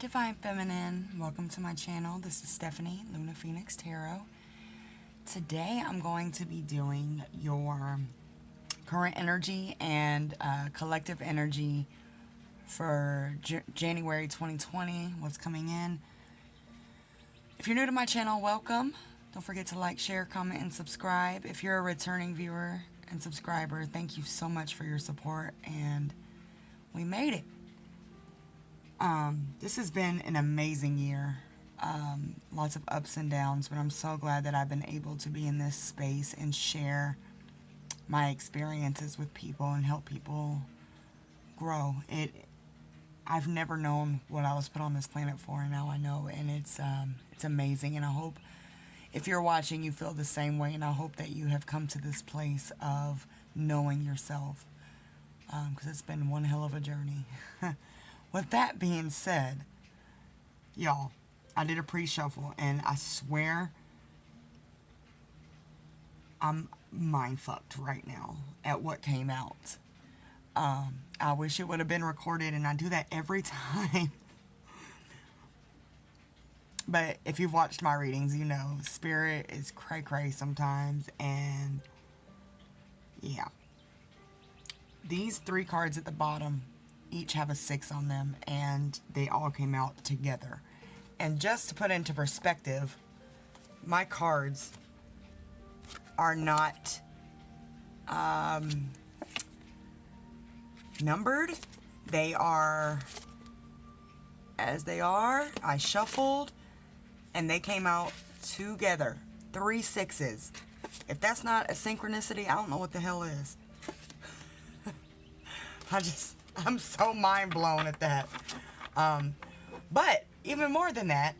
Divine Feminine, welcome to my channel. This is Stephanie, Luna Phoenix Tarot. Today I'm going to be doing your current energy and collective energy for January 2020, what's coming in. If you're new to my channel, welcome. Don't forget to like, share, comment, and subscribe. If you're a returning viewer and subscriber, thank you so much for your support, and we made it. This has been an amazing year. Lots of ups and downs, but I'm so glad that I've been able to be in this space and share my experiences with people and help people grow. I've never known what I was put on this planet for, and now I know, and it's amazing. And I hope if you're watching, you feel the same way, and I hope that you have come to this place of knowing yourself, because it's been one hell of a journey. With that being said, y'all, I did a pre-shuffle, and I swear I'm mind-fucked right now at what came out. I wish it would have been recorded, and I do that every time. But if you've watched my readings, you know, spirit is cray-cray sometimes, and yeah. These three cards at the bottom each have a 6 on them, and they all came out together. And just to put into perspective, my cards are not numbered. They are as they are. I shuffled and they came out together. 3 6s. If that's not a synchronicity, I don't know what the hell is. I'm so mind blown at that. But even more than that,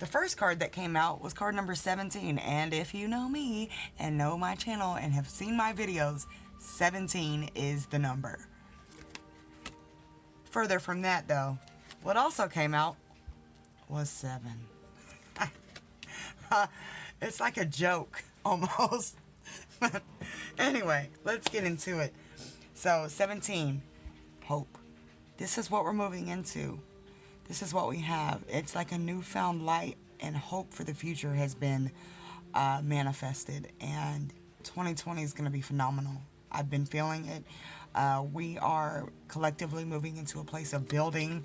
the first card that came out was card number 17. And if you know me and know my channel and have seen my videos, 17 is the number. Further from that, though, what also came out was 7. It's like a joke, almost. Anyway, let's get into it. So, 17. Hope. This is what we're moving into. This is what we have. It's like a newfound light and hope for the future has been manifested, and 2020 is going to be phenomenal. I've been feeling it. We are collectively moving into a place of building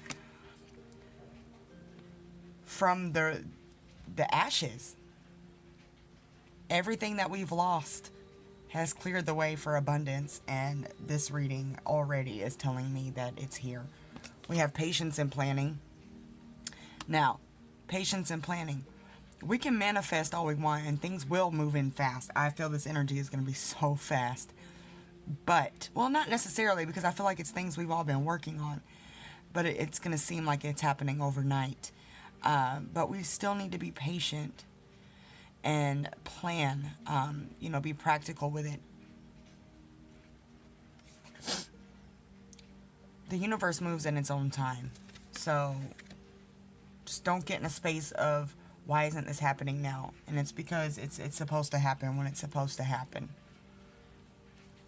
from the ashes. Everything that we've lost has cleared the way for abundance, and this reading already is telling me that it's here. We have patience and planning. Now, patience and planning. We can manifest all we want, and things will move in fast. I feel this energy is going to be so fast. But, well, not necessarily, because I feel like it's things we've all been working on. But it's going to seem like it's happening overnight. But we still need to be patient and plan, you know, be practical with it. The universe moves in its own time. So just don't get in a space of, why isn't this happening now? And it's because it's supposed to happen when it's supposed to happen.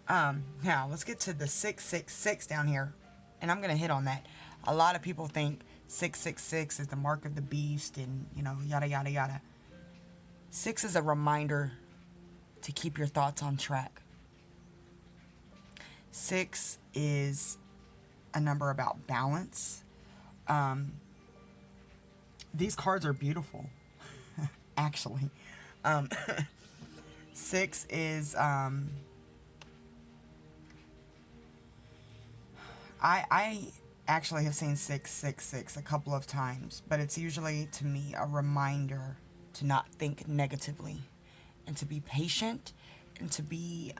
Now let's get to the 666 down here, and I'm gonna hit on that. A lot of people think 666 is the mark of the beast, and you know, yada yada yada. 6 is a reminder to keep your thoughts on track. 6 is a number about balance. These cards are beautiful, actually. 6 is, I actually have seen 666 a couple of times, but it's usually, to me, a reminder to not think negatively, and to be patient, and to be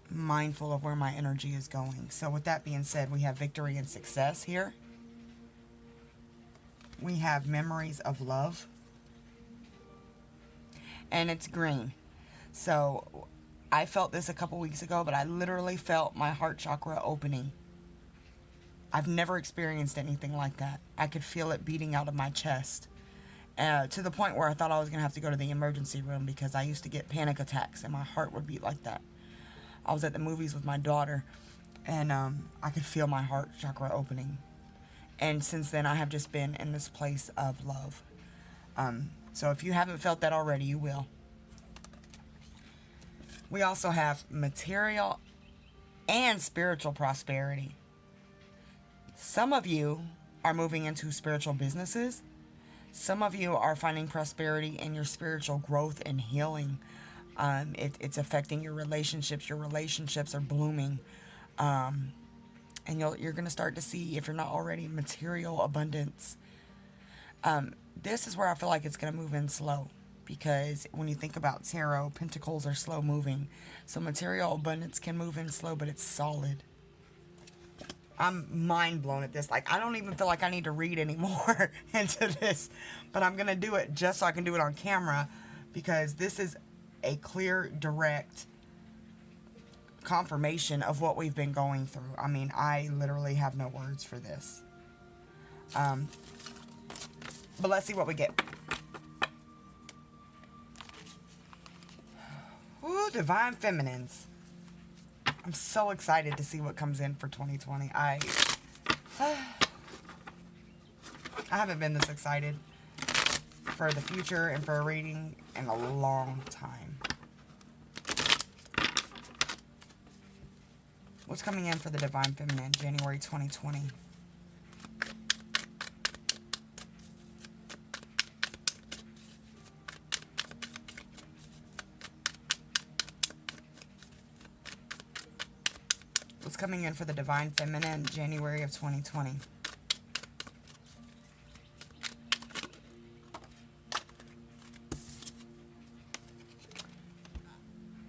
mindful of where my energy is going. So with that being said, we have victory and success here. We have memories of love, and it's green. So I felt this a couple weeks ago, but I literally felt my heart chakra opening. I've never experienced anything like that. I could feel it beating out of my chest. To the point where I thought I was going to have to go to the emergency room, because I used to get panic attacks and my heart would beat like that. I was at the movies with my daughter, and I could feel my heart chakra opening. And since then, I have just been in this place of love. So if you haven't felt that already, you will. We also have material and spiritual prosperity. Some of you are moving into spiritual businesses. Some of you are finding prosperity in your spiritual growth and healing. It's affecting your relationships. Your relationships are blooming. And you're going to start to see, if you're not already, material abundance. This is where I feel like it's going to move in slow. Because when you think about tarot, pentacles are slow moving. So material abundance can move in slow, but it's solid. I'm mind blown at this. Like, I don't even feel like I need to read anymore into this. But I'm going to do it just so I can do it on camera. Because this is a clear, direct confirmation of what we've been going through. I mean, I literally have no words for this. But let's see what we get. Ooh, Divine Feminines. I'm so excited to see what comes in for 2020. I haven't been this excited for the future and for a reading in a long time. What's coming in for the Divine Feminine, January 2020? What's coming in for the Divine Feminine, January of 2020?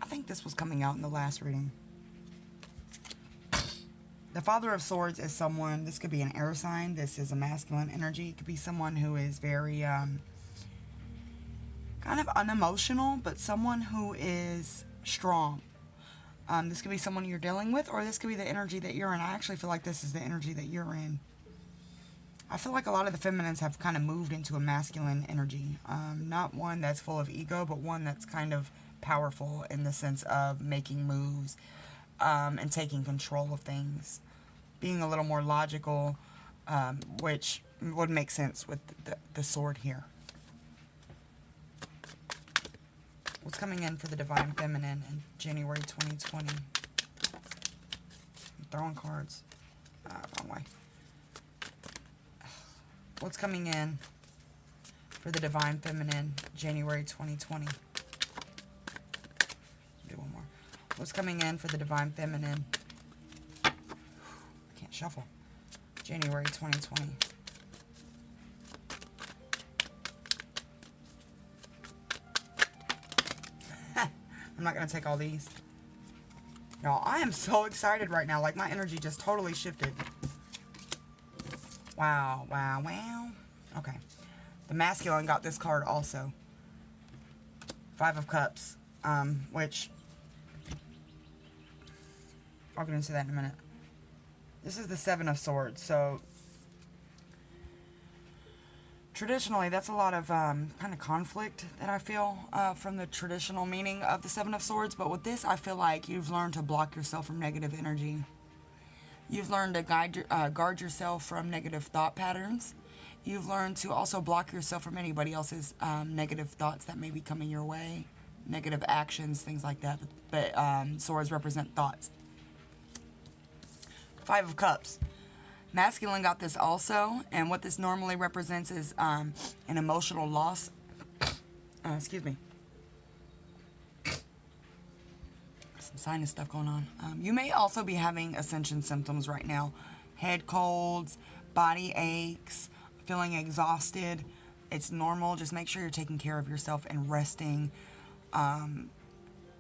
I think this was coming out in the last reading. The Father of Swords is someone, this could be an air sign, this is a masculine energy. It could be someone who is very kind of unemotional, but someone who is strong. This could be someone you're dealing with, or this could be the energy that you're in. I actually feel like this is the energy that you're in. I feel like a lot of the feminines have kind of moved into a masculine energy. Not one that's full of ego, but one that's kind of powerful in the sense of making moves and taking control of things. Being a little more logical, which would make sense with the sword here. What's coming in for the Divine Feminine in January 2020? I'm throwing cards. Wrong way. What's coming in for the Divine Feminine, January 2020? Do one more. What's coming in for the Divine Feminine? I can't shuffle. January 2020. I'm not going to take all these. Y'all, I am so excited right now. Like, my energy just totally shifted. Wow, wow, wow. Okay. The masculine got this card also. Five of Cups. Which, I'll get into that in a minute. This is the Seven of Swords. So, traditionally, that's a lot of kind of conflict that I feel from the traditional meaning of the Seven of Swords. But with this, I feel like you've learned to block yourself from negative energy. You've learned to guard yourself from negative thought patterns. You've learned to also block yourself from anybody else's negative thoughts that may be coming your way. Negative actions, things like that. But swords represent thoughts. Five of Cups. Masculine got this also, and what this normally represents is an emotional loss. Excuse me. Some sinus stuff going on. You may also be having ascension symptoms right now. Head colds, body aches, feeling exhausted. It's normal. Just make sure you're taking care of yourself and resting.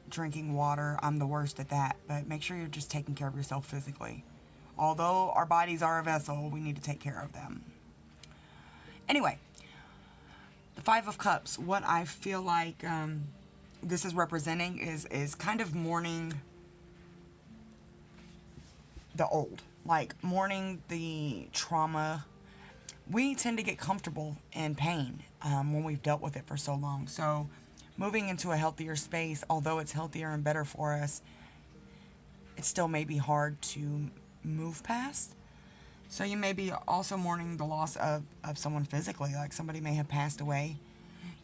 Drinking water. I'm the worst at that, but make sure you're just taking care of yourself physically. Although our bodies are a vessel, we need to take care of them. Anyway, the Five of Cups, what I feel like this is representing is kind of mourning the old. Like mourning the trauma. We tend to get comfortable in pain when we've dealt with it for so long. So moving into a healthier space, although it's healthier and better for us, it still may be hard to move past. So you may be also mourning the loss of someone physically, like somebody may have passed away.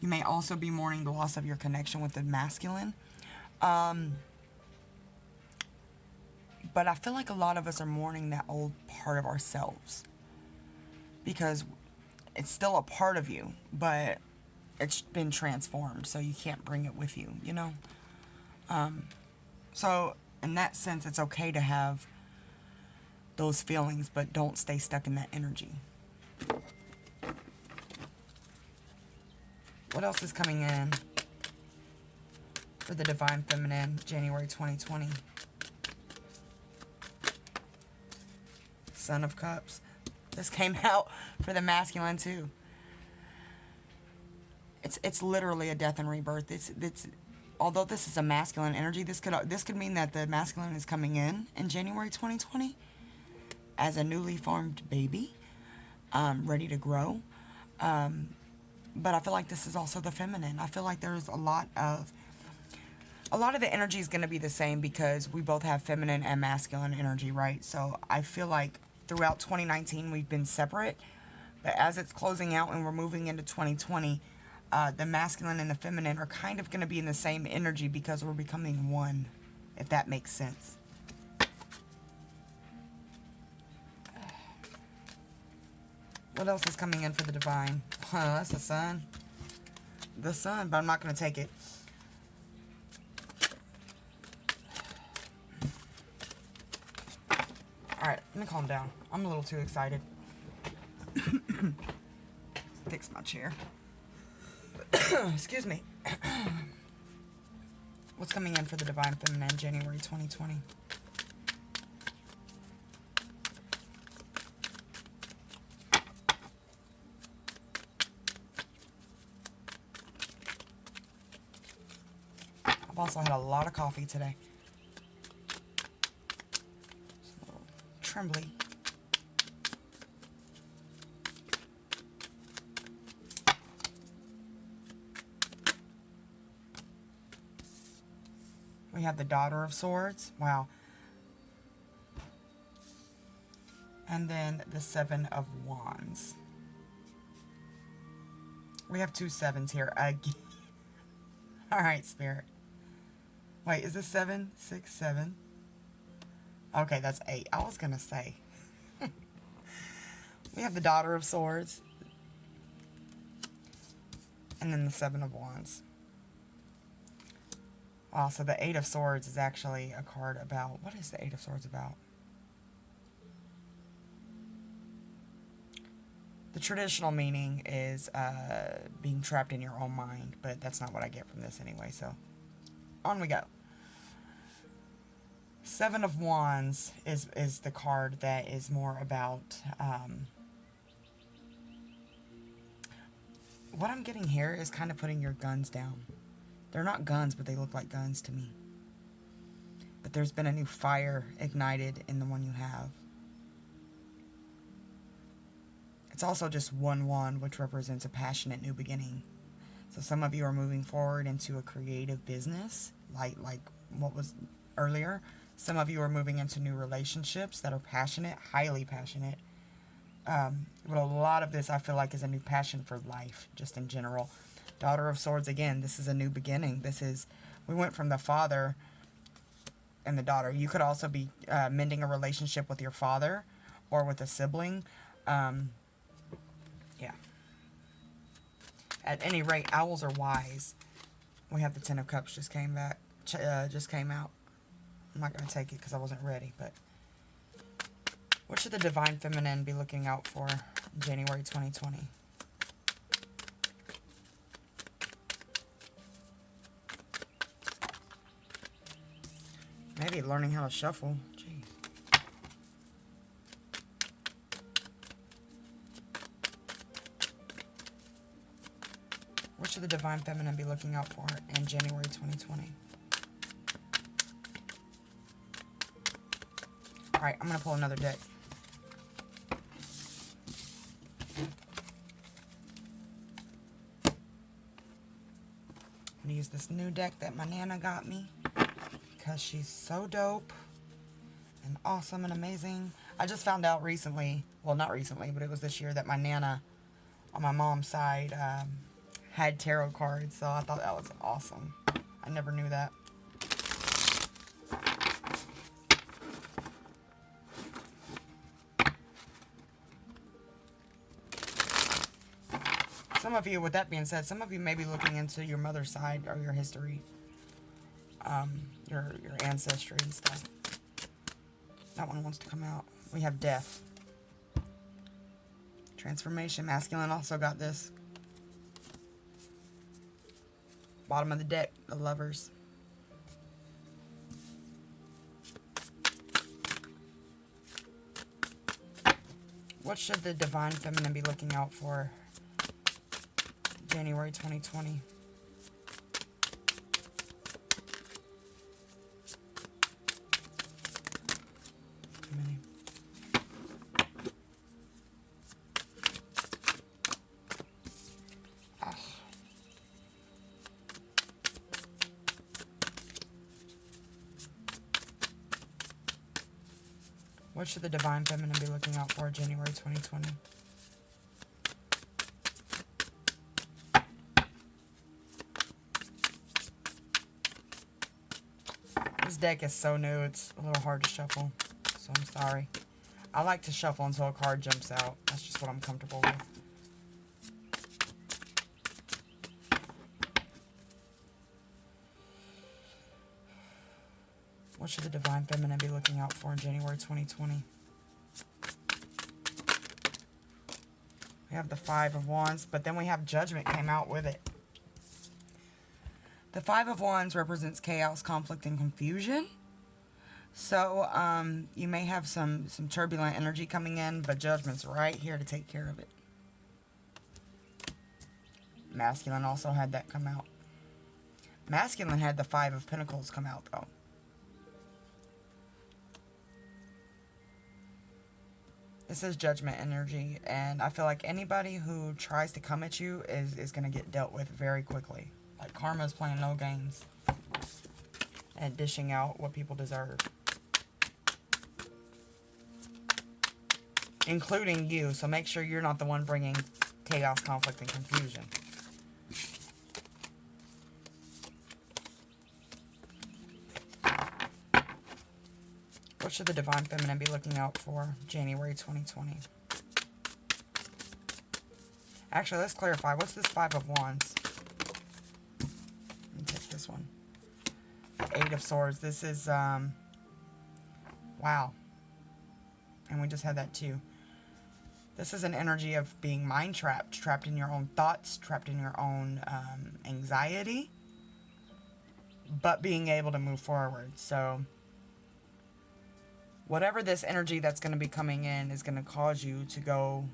You may also be mourning the loss of your connection with the masculine. But I feel like a lot of us are mourning that old part of ourselves. Because it's still a part of you, but it's been transformed, so you can't bring it with you, you know? So in that sense, it's okay to have those feelings, but don't stay stuck in that energy. What else is coming in for the Divine Feminine, January 2020? Son of Cups. This came out for the masculine too. It's literally a death and rebirth. It's although this is a masculine energy, this could mean that the masculine is coming in January 2020 as a newly formed baby, ready to grow. But I feel like this is also the feminine. I feel like there's a lot of the energy is going to be the same because we both have feminine and masculine energy, right? So I feel like throughout 2019 we've been separate, but as it's closing out and we're moving into 2020, the masculine and the feminine are kind of going to be in the same energy because we're becoming one, if that makes sense. What else is coming in for the divine? That's the sun. The sun, but I'm not going to take it. Alright, let me calm down. I'm a little too excited. Fix my chair. Excuse me. What's coming in for the Divine Feminine, January 2020? I've also had a lot of coffee today. It's a little trembly. We have the Daughter of Swords. Wow. And then the Seven of Wands. We have two sevens here again. Alright, Spirit. Wait, is this 7? 6, 7? Okay, that's 8. I was going to say. We have the Daughter of Swords. And then the Seven of Wands. Wow, so the Eight of Swords is actually a card about... What is the Eight of Swords about? The traditional meaning is being trapped in your own mind, but that's not what I get from this anyway, so on we go. Seven of Wands is the card that is more about... what I'm getting here is kind of putting your guns down. They're not guns, but they look like guns to me. But there's been a new fire ignited in the one you have. It's also just 1-1, which represents a passionate new beginning. So some of you are moving forward into a creative business, like what was earlier. Some of you are moving into new relationships that are passionate, highly passionate. But a lot of this, I feel like, is a new passion for life, just in general. Daughter of Swords, again, this is a new beginning. We went from the father and the daughter. You could also be mending a relationship with your father or with a sibling. Yeah. At any rate, owls are wise. We have the Ten of Cups just came out. I'm not going to take it because I wasn't ready, but what should the Divine Feminine be looking out for in January 2020? Maybe learning how to shuffle. Jeez. What should the Divine Feminine be looking out for in January 2020? Alright, I'm going to pull another deck. I'm going to use this new deck that my Nana got me because she's so dope and awesome and amazing. I just found out recently, well, not recently, but it was this year, that my Nana on my mom's side had tarot cards, so I thought that was awesome. I never knew that. Some of you, with that being said, some of you may be looking into your mother's side or your history, your ancestry and stuff. That one wants to come out. We have death. Transformation. Masculine also got this. Bottom of the deck, the Lovers. What should the Divine Feminine be looking out for January 2020? What should the Divine Feminine be looking out for January 2020? This deck is so new, it's a little hard to shuffle, so I'm sorry. I like to shuffle until a card jumps out. That's just what I'm comfortable with. What should the Divine Feminine be looking out for in January 2020? We have the Five of Wands, but then we have Judgment came out with it. The Five of Wands represents chaos, conflict, and confusion. So, you may have some turbulent energy coming in, but Judgment's right here to take care of it. Masculine also had that come out. Masculine had the Five of Pentacles come out, though. This is Judgment energy, and I feel like anybody who tries to come at you is going to get dealt with very quickly. Like karma's playing no games and dishing out what people deserve. Including you, so make sure you're not the one bringing chaos, conflict, and confusion. What should the Divine Feminine be looking out for January 2020? Actually, let's clarify. What's this Five of Wands? Let me take this one. The Eight of Swords. This is, wow. And we just had that too. This is an energy of being mind trapped. Trapped in your own thoughts. Trapped in your own anxiety. But being able to move forward. So whatever this energy that's going to be coming in is going to cause you to go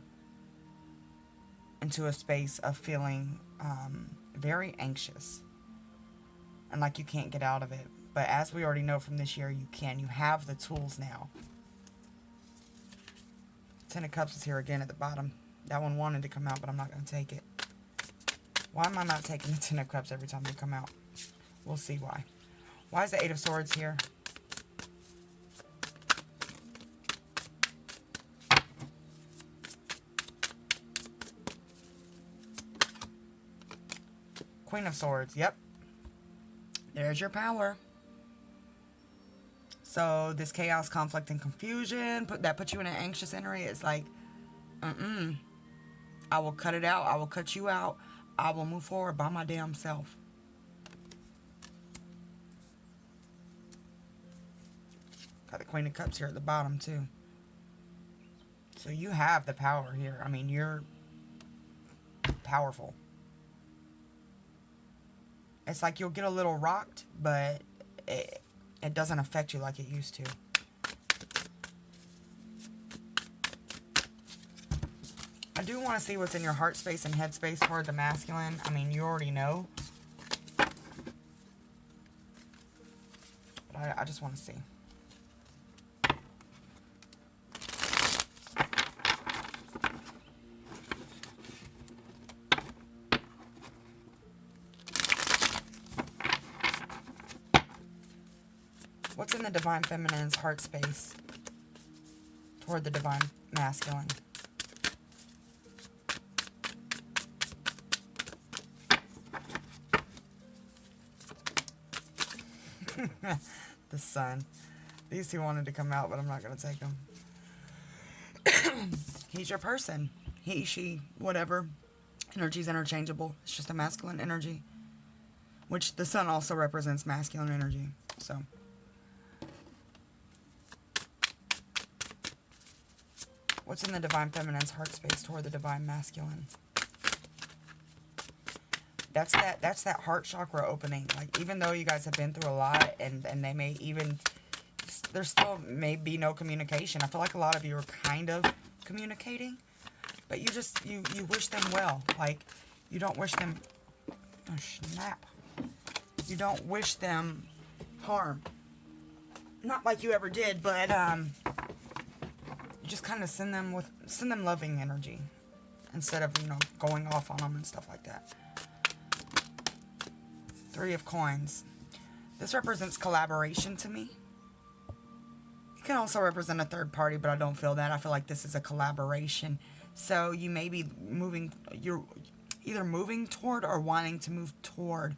into a space of feeling very anxious. And like you can't get out of it. But as we already know from this year, you can. You have the tools now. Ten of Cups is here again at the bottom. That one wanted to come out, but I'm not going to take it. Why am I not taking the Ten of Cups every time they come out? We'll see why. Why is the Eight of Swords here? Queen of Swords, yep. There's your power. So this chaos, conflict, and confusion, that puts you in an anxious energy. It's like, I will cut it out. I will cut you out. I will move forward by my damn self. Got the Queen of Cups here at the bottom too. So you have the power here. I mean, you're powerful. It's like you'll get a little rocked, but it doesn't affect you like it used to. I do want to see what's in your heart space and head space for the masculine. I mean, you already know. But I just want to see. What's in the Divine Feminine's heart space toward the divine masculine. The sun. These two wanted to come out, but I'm not going to take them. He's your person. He, she, whatever. Energy's interchangeable. It's just a masculine energy. Which the sun also represents masculine energy. So. What's in the divine feminine's heart space toward the divine masculine? That's that heart chakra opening. Like, even though you guys have been through a lot, and they may even, there still may be no communication. I feel like a lot of you are kind of communicating, but you just, you wish them well. Like, you don't wish them, oh snap. You don't wish them harm. Not like you ever did, but, you just kind of send them loving energy. Instead of, going off on them and stuff like that. Three of Coins. This represents collaboration to me. It can also represent a third party, but I don't feel that. I feel like this is a collaboration. So you may be you're either moving toward or wanting to move toward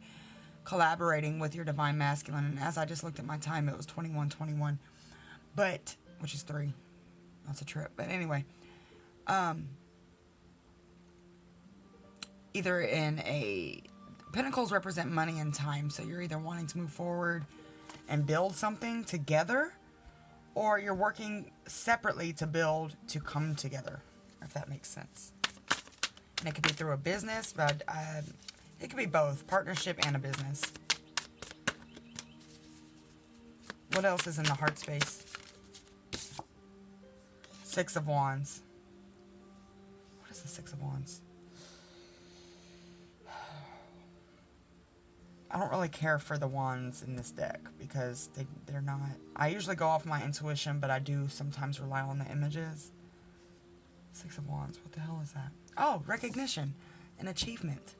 collaborating with your divine masculine. And as I just looked at my time, it was 21:21, but which is 3. That's a trip. But anyway, either in a Pentacles represent money and time, so you're either wanting to move forward and build something together, or you're working separately to build to come together, if that makes sense. And it could be through a business, but it could be both, partnership and a business. What else is in the heart space? 6 of Wands. What is the 6 of Wands? I don't really care for the wands in this deck because they're not... I usually go off my intuition, but I do sometimes rely on the images. 6 of Wands. What the hell is that? Oh, recognition and achievement.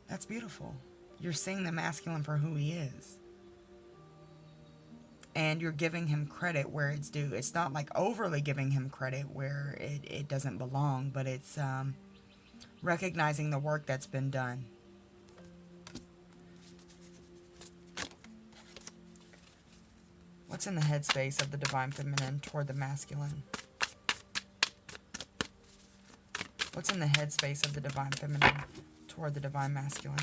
That's beautiful. You're seeing the masculine for who he is. And you're giving him credit where it's due. It's not like overly giving him credit where it doesn't belong, but it's recognizing the work that's been done. What's in the headspace of the divine feminine toward the masculine? What's in the headspace of the divine feminine toward the divine masculine?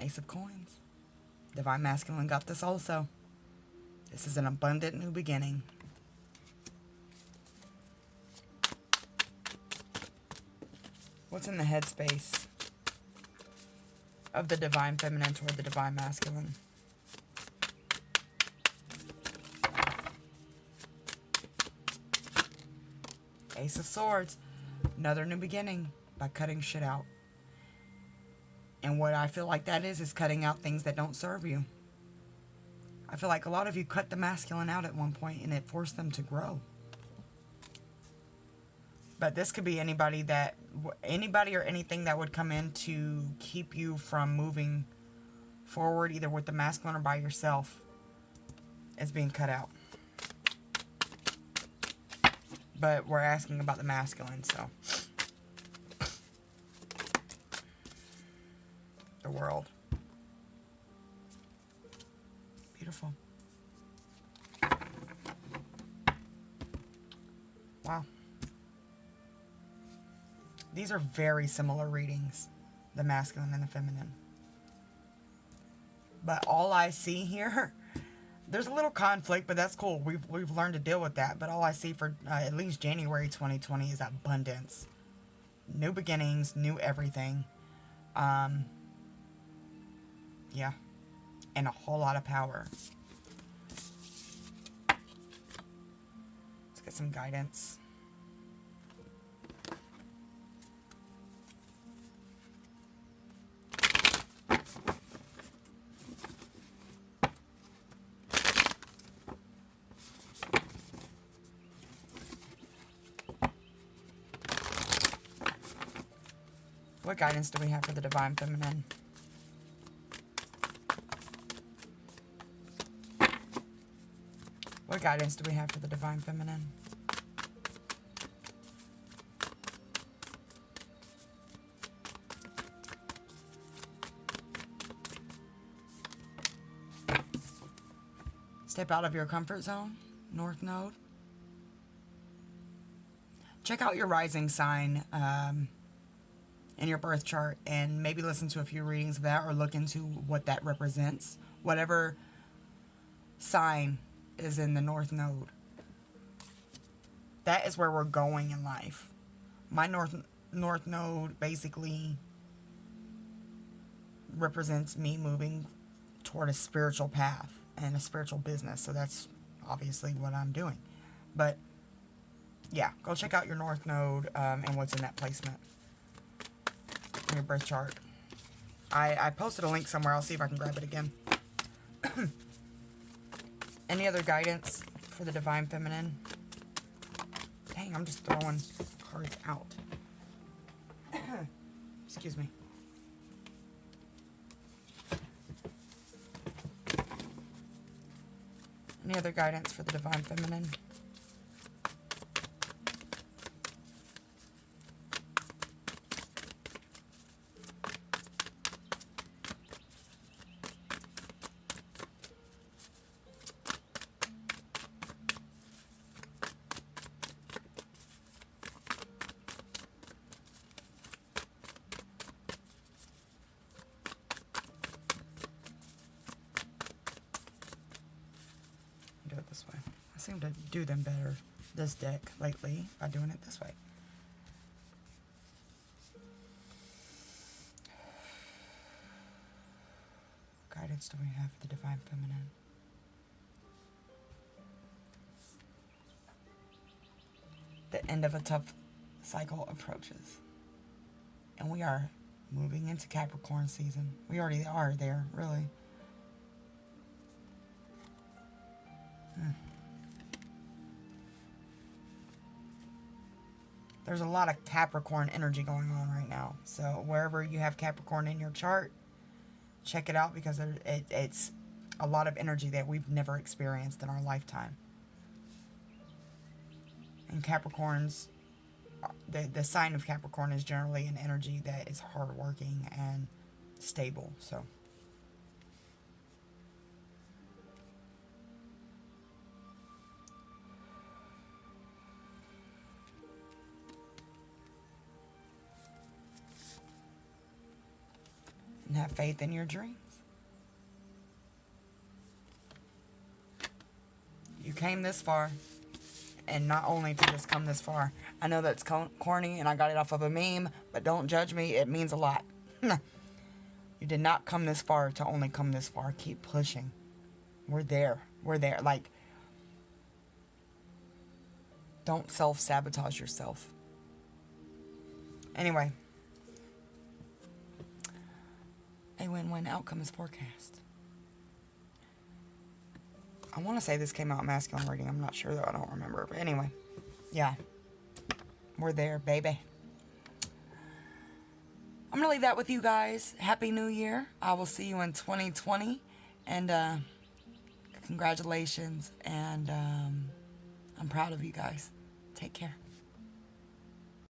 Ace of Coins. Divine Masculine got this also. This is an abundant new beginning. What's in the headspace of the Divine Feminine toward the Divine Masculine? Ace of Swords. Another new beginning by cutting shit out. And what I feel like that is cutting out things that don't serve you. I feel like a lot of you cut the masculine out at one point and it forced them to grow. But this could be anybody or anything that would come in to keep you from moving forward, either with the masculine or by yourself, is being cut out. But we're asking about the masculine, so. The World. Beautiful. Wow. These are very similar readings, the masculine and the feminine. But all I see here, there's a little conflict, but that's cool. We've learned to deal with that. But all I see for at least January 2020 is abundance. New beginnings, new everything. Yeah. And a whole lot of power. Let's get some guidance. What guidance do we have for the Divine Feminine? What guidance do we have for the Divine Feminine? Step out of your comfort zone, North Node. Check out your rising sign in your birth chart and maybe listen to a few readings of that or look into what that represents. Whatever sign is in the North Node. That is where we're going in life. My North Node basically represents me moving toward a spiritual path and a spiritual business. So that's obviously what I'm doing. But yeah, go check out your North Node and what's in that placement in your birth chart. I posted a link somewhere. I'll see if I can grab it again. Any other guidance for the Divine Feminine? Dang, I'm just throwing cards out. Excuse me. Any other guidance for the Divine Feminine? Do it this way. I seem to do them better, this deck, lately, by doing it this way. Guidance do we have for the Divine Feminine? The end of a tough cycle approaches. And we are moving into Capricorn season. We already are there, really. There's a lot of Capricorn energy going on right now. So wherever you have Capricorn in your chart, check it out because it's a lot of energy that we've never experienced in our lifetime. And Capricorns, the sign of Capricorn is generally an energy that is hardworking and stable. So and have faith in your dreams. You came this far, and not only to just come this far. I know that's corny, and I got it off of a meme, but don't judge me. It means a lot. You did not come this far to only come this far. Keep pushing. We're there. We're there. Like, don't self-sabotage yourself. Anyway. A win-win outcome is forecast. I want to say this came out masculine reading. I'm not sure though. I don't remember. But anyway. Yeah. We're there, baby. I'm going to leave that with you guys. Happy New Year. I will see you in 2020. And congratulations. And I'm proud of you guys. Take care.